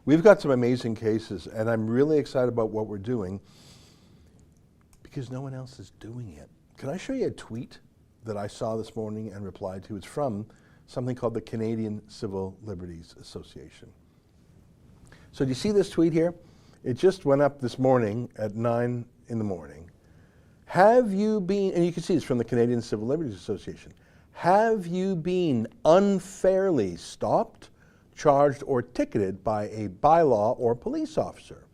We've got some amazing cases, and I'm really excited about what we're doing because no one else is doing it. Can I show you a tweet that I saw this morning and replied to? It's from something called the Canadian Civil Liberties Association. So do you see this tweet here? It just went up this morning at 9 in the morning. Have you been, and you can see it's from the Canadian Civil Liberties Association, have you been unfairly stopped, charged, or ticketed by a bylaw or police officer?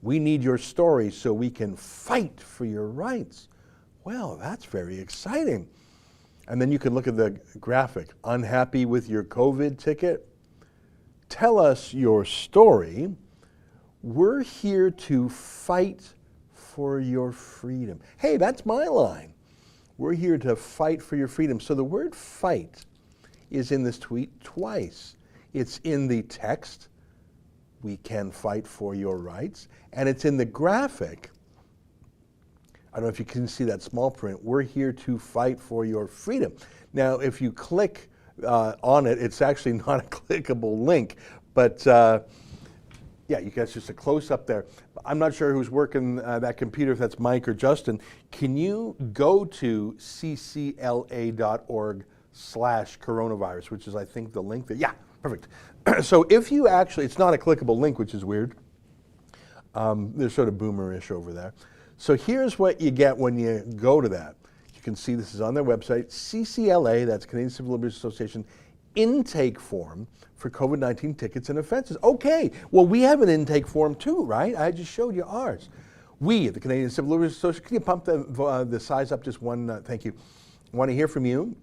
We need your story so we can fight for your rights. Well, that's very exciting. And then you can look at the graphic. Unhappy with your COVID ticket? Tell us your story. We're here to fight for your freedom. Hey, that's my line. We're here to fight for your freedom. So the word fight is in this tweet twice. It's in the text, we can fight for your rights, and it's in the graphic. I don't know if you can see that small print. We're here to fight for your freedom. Now, if you click on it, it's actually not a clickable link, but yeah, you guys just a close up there. I'm not sure who's working that computer, if that's Mike or Justin. Can you go to ccla.org/coronavirus, which is, I think, the link there? Yeah, perfect. So if you actually, it's not a clickable link, which is weird. They're sort of boomerish over there. So here's what you get when you go to that. You can see this is on their website, CCLA, that's Canadian Civil Liberties Association, intake form for COVID-19 tickets and offenses. Okay, well, we have an intake form too, right? I just showed you ours. We at the Canadian Civil Liberties Association, can you pump the size up just one? Thank you. I want to hear from you,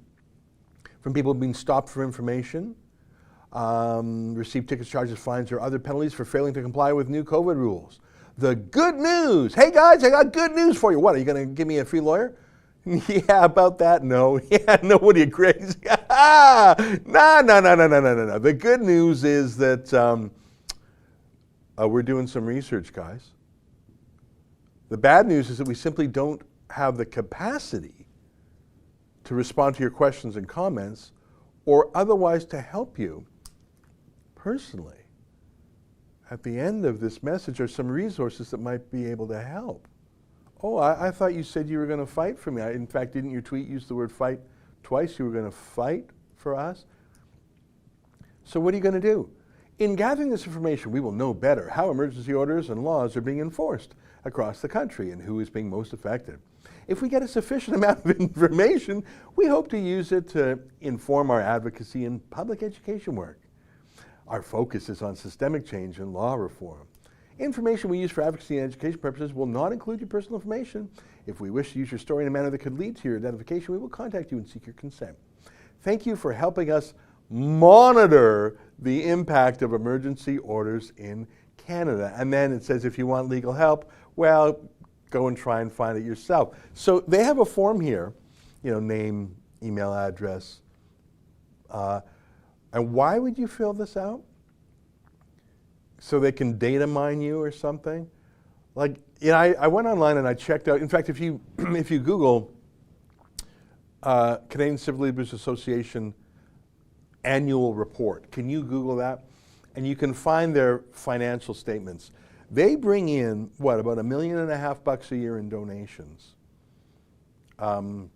from people who've been stopped for information, received tickets, charges, fines, or other penalties for failing to comply with new COVID rules. The good news. Hey guys, I got good news for you. What, are you going to give me a free lawyer? Yeah, about that, no. Yeah, no, what are you crazy? No. The good news is that we're doing some research, guys. The bad news is that we simply don't have the capacity to respond to your questions and comments or otherwise to help you personally. At the end of this message are some resources that might be able to help. Oh, I thought you said you were going to fight for me. In fact, didn't your tweet use the word fight twice? You were going to fight for us? So what are you going to do? In gathering this information, we will know better how emergency orders and laws are being enforced across the country and who is being most affected. If we get a sufficient amount of information, we hope to use it to inform our advocacy and public education work. Our focus is on systemic change and law reform. Information we use for advocacy and education purposes will not include your personal information. If we wish to use your story in a manner that could lead to your identification, we will contact you and seek your consent. Thank you for helping us monitor the impact of emergency orders in Canada. And then it says if you want legal help, well, go and try and find it yourself. So they have a form here, you know, name, email address. And why would you fill this out? So they can data mine you or something? Like, you know, I went online and I checked out, in fact, if you Google Canadian Civil Liberties Association annual report, can you Google that? And you can find their financial statements. They bring in, what, about $1.5 million a year in donations. And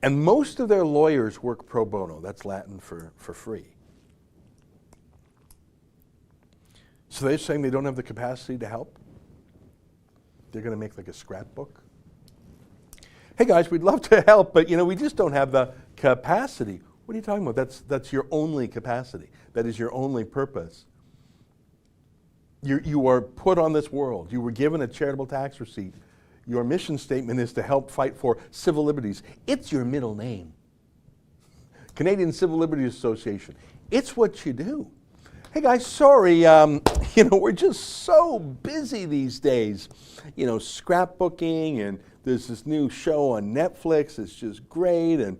most of their lawyers work pro bono. That's Latin for free. So they're saying they don't have the capacity to help? They're going to make like a scrapbook? Hey guys, we'd love to help, but you know, we just don't have the capacity. What are you talking about? That's your only capacity. That is your only purpose. You are put on this world. You were given a charitable tax receipt. Your mission statement is to help fight for civil liberties. It's your middle name. Canadian Civil Liberties Association. It's what you do. Hey guys, sorry, you know, we're just so busy these days. You know, scrapbooking, and there's this new show on Netflix. It's just great, and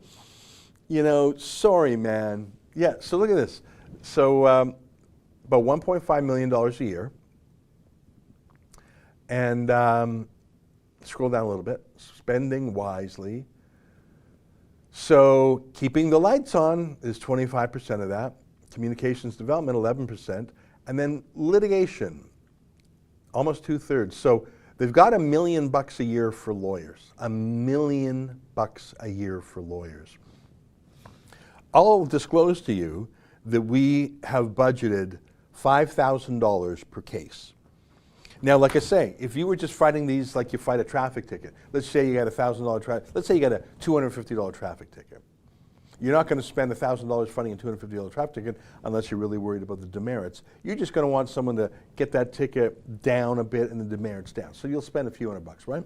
you know, sorry, man. Yeah, so look at this. So about $1.5 million a year. And scroll down a little bit. Spending wisely. So keeping the lights on is 25% of that. communications development, 11%, and then litigation, almost 2/3. So they've got $1 million a year for lawyers. $1 million a year for lawyers. I'll disclose to you that we have budgeted $5,000 per case. Now, like I say, if you were just fighting these like you fight a traffic ticket, let's say you got a $1,000 let's say you got a $250 traffic ticket. You're not going to spend $1,000 fighting a $250 traffic ticket unless you're really worried about the demerits. You're just going to want someone to get that ticket down a bit and the demerits down. So you'll spend a few $100, right?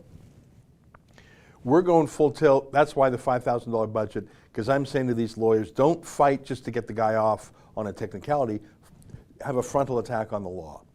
We're going full tilt. That's why the $5,000 budget, because I'm saying to these lawyers, don't fight just to get the guy off on a technicality. Have a frontal attack on the law.